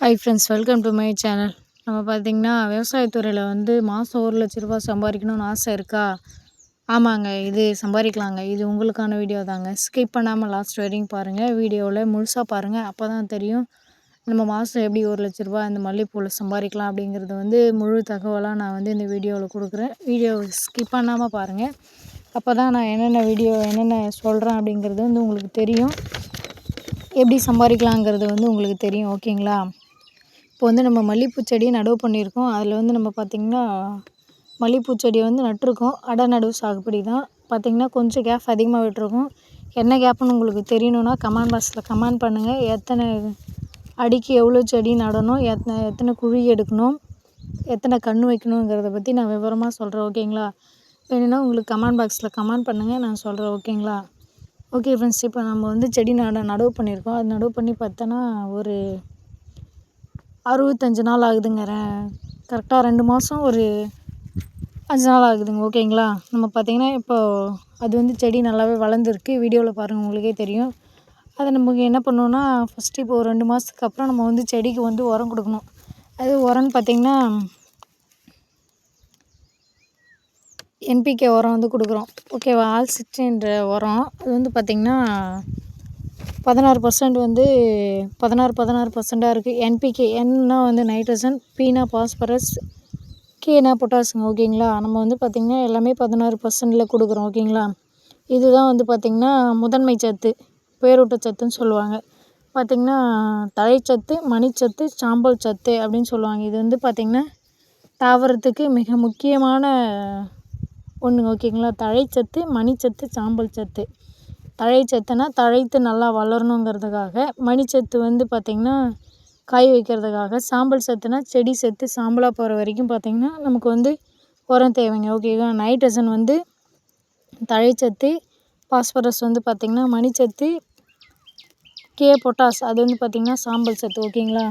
Hi friends, welcome to my channel. நம்ம பார்த்திங்கன்னா விவசாயத்துறையில் மாதம் ₹1,00,000 சம்பாதிக்கணும்னு ஆசை இருக்கா? ஆமாங்க, இது சம்பாதிக்கலாங்க. இது உங்களுக்கான வீடியோ தாங்க. ஸ்கிப் பண்ணாமல் லாஸ்ட் வரைக்கும் பாருங்கள். வீடியோவில் முழுசாக பாருங்கள். அப்போ தான் தெரியும் நம்ம மாதம் எப்படி ₹1,00,000 இந்த மல்லிகைப்பூவில் சம்பாதிக்கலாம் அப்படிங்கிறது முழு தகவலாக நான் இந்த வீடியோவில் கொடுக்குறேன். வீடியோ ஸ்கிப் பண்ணாமல் பாருங்கள். அப்போ தான் நான் என்னென்ன சொல்கிறேன் அப்படிங்கிறது உங்களுக்கு தெரியும். எப்படி சம்பாதிக்கலாங்கிறது உங்களுக்கு தெரியும். ஓகேங்களா? இப்போ நம்ம மல்லிகைப்பூ செடி நடவு பண்ணியிருக்கோம். அதில் நம்ம பார்த்திங்கன்னா மல்லிகைப்பூ செடி நட்டிருக்கோம். அடநடுவு சாகுபடி தான். பார்த்திங்கன்னா கொஞ்சம் கேப் அதிகமாக விட்டுருக்கோம். என்ன கேப்புன்னு உங்களுக்கு தெரியணுன்னா கமெண்ட் பாக்ஸில் கமெண்ட் பண்ணுங்கள். எத்தனை அடிக்கு எவ்வளோ செடி நடணும், எத்தனை குழி எடுக்கணும், எத்தனை கன்று வைக்கணுங்கிறத பற்றி நான் விவரமாக சொல்கிறேன். ஓகேங்களா? வேணும்னா உங்களுக்கு கமெண்ட் பாக்ஸில் கமெண்ட் பண்ணுங்கள், நான் சொல்கிறேன். ஓகேங்களா? ஓகே ஃப்ரெண்ட்ஸ், இப்போ நம்ம செடி நடவு பண்ணியிருக்கோம். அது நடவு பண்ணி பார்த்தோன்னா ஒரு 65 நாள் ஆகுதுங்க. கரெக்டாக 2 மாதம் ஒரு 5 நாள் ஆகுதுங்க. ஓகேங்களா? நம்ம பார்த்திங்கன்னா இப்போ அது செடி நல்லாவே வளர்ந்துருக்கு. வீடியோவில் பாருங்கள், உங்களுக்கே தெரியும். அதை நமக்கு என்ன பண்ணணுன்னா, ஃபஸ்ட்டு இப்போ ஒரு 2 மாதத்துக்கு அப்புறம் நம்ம செடிக்கு உரம் கொடுக்கணும். அது உரம்னு பார்த்திங்கன்னா NPK உரம் கொடுக்குறோம். ஓகேவா? ஆல்சிட்ன்ற உரம். அது பார்த்திங்கன்னா 16% 16% இருக்குது. NPK Nனா நைட்ரஜன், Pனா பாஸ்பரஸ், Kனா பொட்டாசுங்க. ஓகேங்களா? நம்ம பார்த்திங்கன்னா எல்லாமே 16%ல் கொடுக்குறோம். ஓகேங்களா? இதுதான் பார்த்திங்கன்னா முதன்மை சத்து, பேரூட்டச்சத்துன்னு சொல்லுவாங்க. பார்த்திங்கன்னா தழைச்சத்து, மணிச்சத்து, சாம்பல் சத்து அப்படின்னு சொல்லுவாங்க. இது பார்த்திங்கன்னா தாவரத்துக்கு மிக முக்கியமான ஒன்றுங்க. ஓகேங்களா? தழைச்சத்து, மணிச்சத்து, சாம்பல் சத்து. தழைச்சத்துனா தழைத்து நல்லா வளரணுங்கிறதுக்காக, மணிச்சத்து பார்த்திங்கன்னா காய் வைக்கிறதுக்காக, சாம்பல் சத்துனா செடி செத்து சாம்பலாக போகிற வரைக்கும் பார்த்திங்கன்னா நமக்கு உரம் தேவைங்க. ஓகேவா? நைட்ரஜன் தழைச்சத்து, பாஸ்பரஸ் பார்த்திங்கன்னா மணிச்சத்து, K பொட்டாஸ் அது பார்த்திங்கன்னா சாம்பல் சத்து. ஓகேங்களா?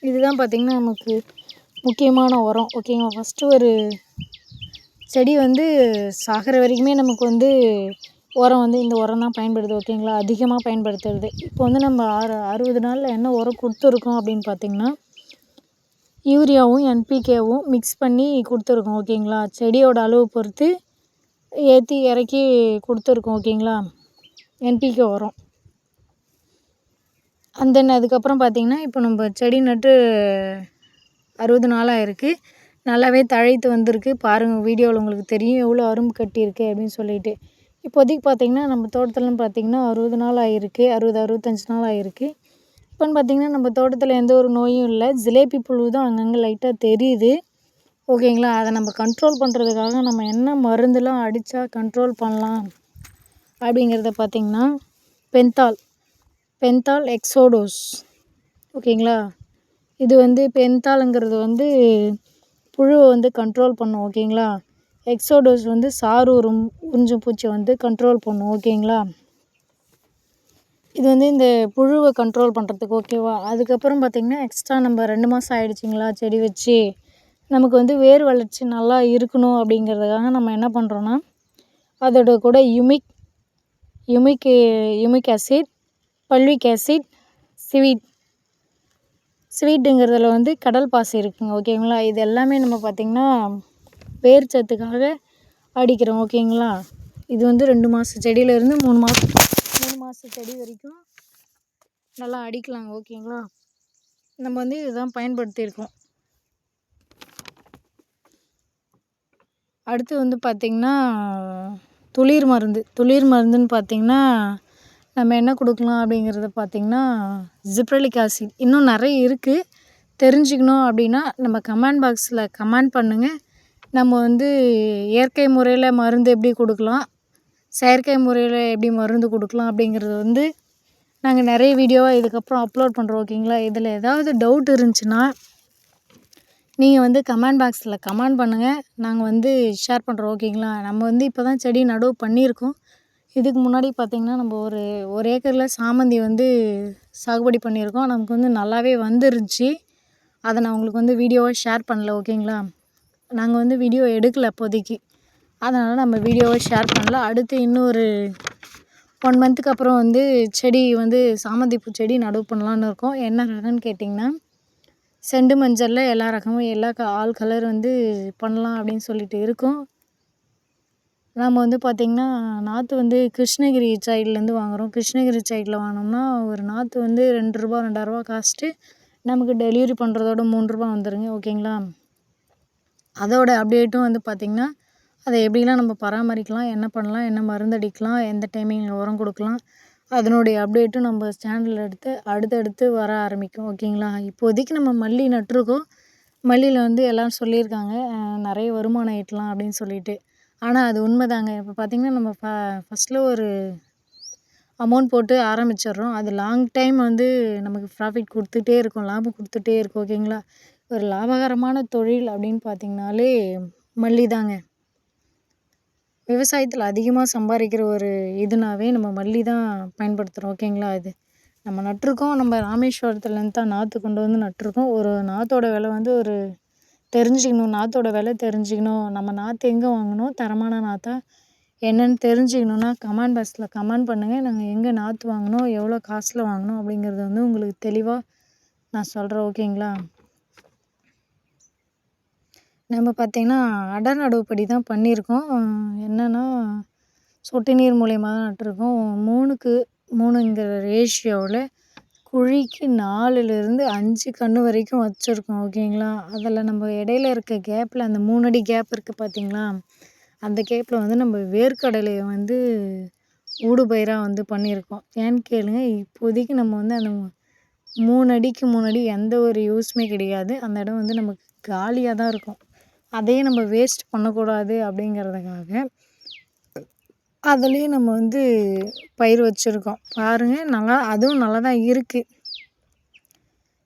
இதுதான் பார்த்திங்கன்னா நமக்கு முக்கியமான உரம். ஓகேங்களா? ஃபஸ்ட்டு ஒரு செடி சாகிற வரைக்குமே நமக்கு உரம் இந்த உரம் தான் பயன்படுது. ஓகேங்களா? அதிகமாக பயன்படுத்துறது. இப்போ நம்ம 60 நாளில் என்ன உரம் கொடுத்துருக்கோம் அப்படின்னு பார்த்திங்கன்னா யூரியாவும் NPKவும் மிக்ஸ் பண்ணி கொடுத்துருக்கோம். ஓகேங்களா? செடியோட அளவு பொறுத்து ஏற்றி இறக்கி கொடுத்துருக்கோம். ஓகேங்களா? NPK உரம். அதுக்கப்புறம் பார்த்திங்கன்னா இப்போ நம்ம செடி நட்டு 60 நாளாக இருக்குது. நல்லாவே தழைத்து வந்திருக்கு. பாருங்கள், வீடியோவில் உங்களுக்கு தெரியும் எவ்வளோ அரும்பு கட்டியிருக்கு அப்படின்னு சொல்லிட்டு. இப்போதைக்கு பார்த்திங்கன்னா நம்ம தோட்டத்துலன்னு பார்த்திங்கன்னா 60 நாள் ஆகிருக்கு. 65 நாள் ஆகிருக்கு. இப்போன்னு பார்த்திங்கன்னா நம்ம தோட்டத்தில் எந்த ஒரு நோயும் இல்லை. ஜிலேபி புழு தான் அங்கங்கே லைட்டாக தெரியுது. ஓகேங்களா? அதை நம்ம கண்ட்ரோல் பண்ணுறதுக்காக நம்ம என்ன மருந்துலாம் அடித்தா கண்ட்ரோல் பண்ணலாம் அப்படிங்கிறத பார்த்திங்கன்னா பென்தால் எக்ஸோடோஸ். ஓகேங்களா? இது பென்தாலுங்கிறது புழுவை கண்ட்ரோல் பண்ணும். ஓகேங்களா? எக்ஸோடோஸ் சாறு உறிஞ்சும் பூச்சியை கண்ட்ரோல் பண்ணும். ஓகேங்களா? இது இந்த புழுவை கண்ட்ரோல் பண்ணுறதுக்கு. ஓகேவா? அதுக்கப்புறம் பார்த்திங்கன்னா எக்ஸ்ட்ரா நம்ம 2 மாதம் ஆகிடுச்சிங்களா செடி வச்சு, நமக்கு வேர் வளர்ச்சி நல்லா இருக்கணும் அப்படிங்கிறதுக்காக நம்ம என்ன பண்ணுறோன்னா, அதோட கூட யுமிக் ஆசிட், பல்விக் ஆசிட், ஸ்வீட்டுங்கிறதுல கடல் பாசி இருக்குங்க. ஓகேங்களா? இது எல்லாமே நம்ம பார்த்திங்கன்னா வேர் சத்துக்காக அடிக்கிறோம். ஓகேங்களா? இது 2 மாத செடியிலேருந்து 3 மாத செடி வரைக்கும் நல்லா அடிக்கலாங்க. ஓகேங்களா? நம்ம இதுதான் பயன்படுத்தியிருக்கோம். அடுத்து பார்த்திங்கன்னா துளிர் மருந்துன்னு பார்த்திங்கன்னா நம்ம என்ன கொடுக்கலாம் அப்படிங்கிறத பார்த்திங்கன்னா ஜிப்ரலிக் ஆசிட். இன்னும் நிறைய இருக்குது. தெரிஞ்சுக்கணும் அப்படின்னா நம்ம கமெண்ட் பாக்ஸில் கமெண்ட் பண்ணுங்கள். நம்ம இயற்கை முறையில் மருந்து எப்படி கொடுக்கலாம், செயற்கை முறையில் எப்படி மருந்து கொடுக்கலாம் அப்படிங்கிறது நாங்கள் நிறைய வீடியோவாக இதுக்கப்புறம் அப்லோட் பண்ணுறோம். ஓகேங்களா? இதில் ஏதாவது டவுட் இருந்துச்சுன்னா நீங்கள் கமெண்ட் பாக்ஸில் கமெண்ட் பண்ணுங்கள். நாங்கள் ஷேர் பண்ணுறோம். ஓகேங்களா? நம்ம இப்போ தான் செடி நடவு பண்ணியிருக்கோம். இதுக்கு முன்னாடி பார்த்திங்கன்னா நம்ம ஒரு ஏக்கரில் சாமந்தி சாகுபடி பண்ணியிருக்கோம். நமக்கு நல்லாவே வந்துருந்துச்சு. அதை நான் உங்களுக்கு வீடியோவாக ஷேர் பண்ணல. ஓகேங்களா? நாங்கள் வீடியோ எடுக்கலை அப்போதைக்கு. அதனால் நம்ம வீடியோவை ஷேர் பண்ணல. அடுத்து இன்னொரு 1 மந்த்துக்கு அப்புறம் வந்து செடி வந்து சாமந்தி பூ செடி நடவு பண்ணலான்னு இருக்கோம். என்ன ரகம்னு கேட்டிங்கன்னா, செண்டு மஞ்சள்ல எல்லா ரகமும் எல்லா ஆல் கலர் வந்து பண்ணலாம் அப்படின்னு சொல்லிட்டு இருக்கோம். நம்ம வந்து பார்த்திங்கன்னா, நாற்று வந்து கிருஷ்ணகிரி சைட்லேருந்து வாங்குகிறோம். கிருஷ்ணகிரி சைடில் வாங்கினோம்னா ஒரு நாற்று வந்து ரூ. 2 ரூ. 2,000 காஸ்ட்டு. நமக்கு டெலிவரி பண்ணுறதோட ரூ. 3 வந்துருங்க. ஓகேங்களா? அதோட அப்டேட்டும் வந்து பார்த்திங்கன்னா, அதை எப்படிலாம் நம்ம பராமரிக்கலாம், என்ன பண்ணலாம், என்ன மருந்து அடிக்கலாம், எந்த டைமிங்கில் உரம் கொடுக்கலாம், அதனுடைய அப்டேட்டும் நம்ம சேனலில் அடுத்தடுத்து வர ஆரம்பிக்கும். ஓகேங்களா? இப்போதைக்கு நம்ம மல்லி நட்டிருக்கோம். மல்லியில் வந்து எல்லோரும் சொல்லியிருக்காங்க, நிறைய வருமானம் ஈட்டலாம் அப்படின்னு சொல்லிட்டு. ஆனால் அது உண்மைதாங்க. இப்போ பார்த்திங்கன்னா, நம்ம ஃபஸ்ட்டில் ஒரு அமௌண்ட் போட்டு ஆரம்பிச்சிடுறோம். அது லாங் டைம் வந்து நமக்கு ப்ராஃபிட் கொடுத்துட்டே இருக்கும், லாபம் கொடுத்துட்டே இருக்கும். ஓகேங்களா? ஒரு லாபகரமான தொழில் அப்படின்னு பார்த்திங்கனாலே மல்லி தாங்க. விவசாயத்தில் அதிகமாக சம்பாதிக்கிற ஒரு இதுனாவே நம்ம மல்லி தான் பயன்படுத்துகிறோம். ஓகேங்களா? இது நம்ம நட்டிருக்கோம். நம்ம ராமேஸ்வரத்துலேருந்து தான் நாற்று கொண்டு வந்து நட்டிருக்கோம். ஒரு நாற்றோட விலை வந்து ஒரு தெரிஞ்சுக்கணும், நாற்றோட விலை தெரிஞ்சுக்கணும், நம்ம நாற்று எங்கே வாங்கணும், தரமான நாற்றா என்னென்னு தெரிஞ்சுக்கணுன்னா கமெண்ட் பாக்ஸில் கமெண்ட் பண்ணுங்கள். நாங்கள் எங்கே நாற்று வாங்கினோம், எவ்வளோ காசில் வாங்கினோம் அப்படிங்கிறது வந்து உங்களுக்கு தெளிவாக நான் சொல்கிறேன். ஓகேங்களா? நம்ம பார்த்திங்கன்னா அடர் நடவுப்படி தான் பண்ணியிருக்கோம். என்னென்னா சொட்டு நீர் மூலியமாக தான் நட்டிருக்கோம். 3க்கு 3ங்கிற ரேஷியோவில் குழிக்கு 4லேருந்து 5 கன்று வரைக்கும் வச்சுருக்கோம். ஓகேங்களா? அதில் நம்ம இடையில இருக்க கேப்பில் அந்த 3 அடி கேப் இருக்குது பார்த்திங்களா, அந்த கேப்பில் வந்து நம்ம வேர்க்கடலையை வந்து ஊடுபயிராக வந்து பண்ணியிருக்கோம். ஏன்னு கேளுங்க, இப்போதைக்கு நம்ம வந்து அந்த 3 அடிக்கு 3 அடி எந்த ஒரு யூஸுமே கிடையாது. அந்த இடம் வந்து நமக்கு காலியாக தான் இருக்கும். அதையே நம்ம வேஸ்ட் பண்ணக்கூடாது அப்படிங்கிறதுக்காக அதுலேயும் நம்ம வந்து பயிர் வச்சுருக்கோம். பாருங்கள், அதுவும் நல்லா தான் இருக்குது.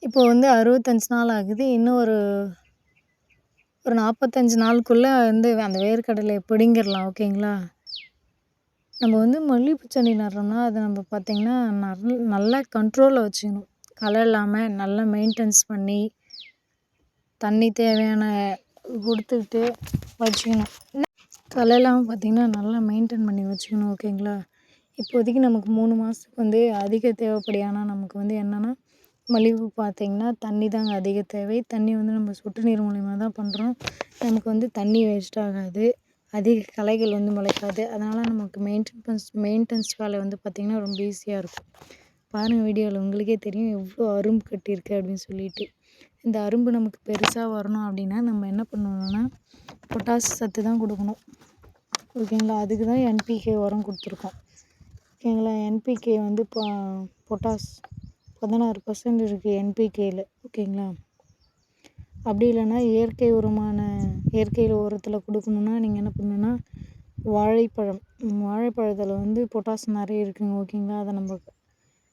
இப்போ வந்து 65 நாள் ஆகுது. இன்னும் ஒரு 45 நாளுக்குள்ளே வந்து அந்த வேர்க்கடலையை பிடுங்கிடலாம். ஓகேங்களா? நம்ம வந்து மல்லிகைப்பூ செடி நடுறோம்னா அதை நம்ம பார்த்திங்கன்னா நல்லா கண்ட்ரோலில் வச்சுக்கணும். களை இல்லாமல் நல்லா மெயின்டெனன்ஸ் பண்ணி தண்ணி தேவையான கொடுத்துக்கிட்டு வச்சுக்கணும். களை இல்லாமல் பார்த்திங்கன்னா நல்லா மெயின்டைன் பண்ணி வச்சுக்கணும். ஓகேங்களா? இப்போதைக்கு நமக்கு 3 மாதத்துக்கு வந்து அதிக தேவைப்படி, ஆனால் நமக்கு வந்து என்னென்னா மல்லிகைப்பூ பார்த்திங்கன்னா தண்ணி தாங்க அதிக தேவை. தண்ணி வந்து நம்ம சொட்டு நீர் மூலிமா தான் பண்ணுறோம். நமக்கு வந்து தண்ணி வேஸ்ட் ஆகாது, அதிக களைகள் வந்து முளைக்காது. அதனால் நமக்கு மெயின்டெனன்ஸ் வேலை வந்து பார்த்திங்கன்னா ரொம்ப ஈஸியாக இருக்கும். பாருங்கள், வீடியோவில் உங்களுக்கே தெரியும் எவ்வளோ அரும்பு கட்டியிருக்கு அப்படின்னு சொல்லிட்டு. இந்த அரும்பு நமக்கு பெருசாக வரணும் அப்படின்னா நம்ம என்ன பண்ணணும்னா பொட்டாஸ் சத்து தான் கொடுக்கணும். ஓகேங்களா? அதுக்கு தான் என்பிகே உரம் கொடுத்துருக்கோம். ஓகேங்களா? என்பிகே வந்து பொட்டாஸ் 16% இருக்குது என்பிகேயில். ஓகேங்களா? அப்படி இல்லைன்னா இயற்கை உரத்தில் கொடுக்கணுன்னா நீங்கள் என்ன பண்ணணுன்னா வாழைப்பழத்தில் வந்து பொட்டாஸ் நிறைய இருக்குங்க. ஓகேங்களா? அதை நம்ம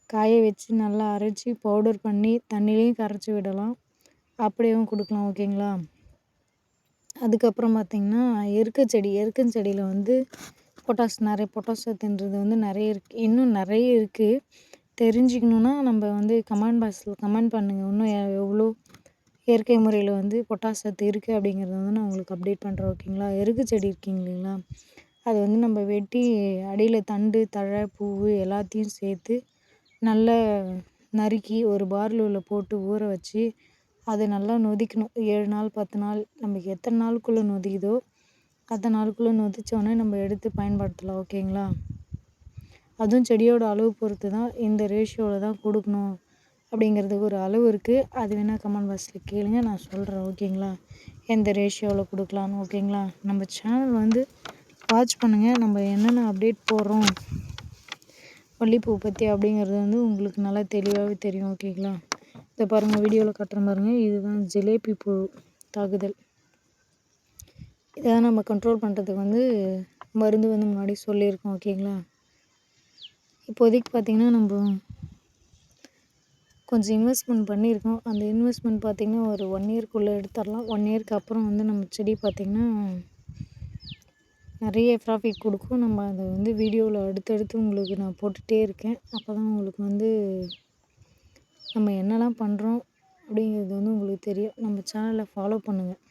காய வச்சு நல்லா அரைச்சி பவுடர் பண்ணி தண்ணிலையும் கரைச்சி விடலாம், அப்படியும் கொடுக்கலாம். ஓகேங்களா? அதுக்கப்புறம் பார்த்திங்கன்னா எருக்கஞ்செடியில் வந்து பொட்டாஸ் சத்துன்றது வந்து நிறைய இருக்குது. இன்னும் நிறைய இருக்குது. தெரிஞ்சுக்கணுன்னா நம்ம வந்து கமெண்ட் பாக்ஸில் கமெண்ட் பண்ணுங்கள். இன்னும் எவ்வளோ இயற்கை முறையில் வந்து பொட்டாஸ் சத்து இருக்குது அப்படிங்கிறத வந்து நான் உங்களுக்கு அப்டேட் பண்ணுறேன். ஓகேங்களா? எருக்கு செடி இருக்கீங்க இல்லைங்களா, அது வந்து நம்ம வெட்டி அடியில் தண்டு தழை பூ எல்லாத்தையும் சேர்த்து நல்லா நறுக்கி ஒரு பார்லூவில் போட்டு ஊற வச்சு அதை நல்லா நொதிக்கணும். 7 நாள் 10 நாள் நமக்கு எத்தனை நாளுக்குள்ளே நொதிக்குதோ அத்தனை நாளுக்குள்ளே நொதித்தோடனே நம்ம எடுத்து பயன்படுத்தலாம். ஓகேங்களா? அதுவும் செடியோட அளவு பொறுத்து தான் இந்த ரேஷியோவில் தான் கொடுக்கணும் அப்படிங்கிறதுக்கு ஒரு அளவு இருக்குது. அது வேணால் கமெண்ட் பாக்ஸில் கேளுங்க, நான் சொல்கிறேன். ஓகேங்களா? எந்த ரேஷியோவில் கொடுக்கலான்னு. ஓகேங்களா? நம்ம சேனல் வந்து வாட்ச் பண்ணுங்கள். நம்ம என்னென்ன அப்டேட் போடுறோம் மல்லிகைப்பூ பற்றி அப்படிங்கிறது வந்து உங்களுக்கு நல்லா தெளிவாகவே தெரியும். ஓகேங்களா? இதை பாருங்கள், வீடியோவில் கட்டுற பாருங்கள், இதுதான் ஜிலேபி பூ தாக்குதல். இதான் நம்ம கண்ட்ரோல் பண்ணுறதுக்கு வந்து மருந்து வந்து முன்னாடி சொல்லியிருக்கோம். ஓகேங்களா? இப்போதைக்கு பார்த்திங்கன்னா நம்ம கொஞ்சம் இன்வெஸ்ட்மெண்ட் பண்ணியிருக்கோம். அந்த இன்வெஸ்ட்மெண்ட் பார்த்திங்கன்னா ஒரு 1 இயர்க்குள்ளே எடுத்துடலாம். 1 இயர்க்கு அப்புறம் வந்து நம்ம செடி பார்த்திங்கன்னா நிறைய ப்ராஃபிட் கொடுக்கும். நம்ம அதை வந்து வீடியோவில் அடுத்தடுத்து உங்களுக்கு நான் போட்டுகிட்டே இருக்கேன். அப்போ தான் உங்களுக்கு வந்து நம்ம என்னெல்லாம் பண்ணுறோம் அப்படிங்கிறது வந்து உங்களுக்கு தெரியும். நம்ம சேனலை ஃபாலோ பண்ணுங்கள்.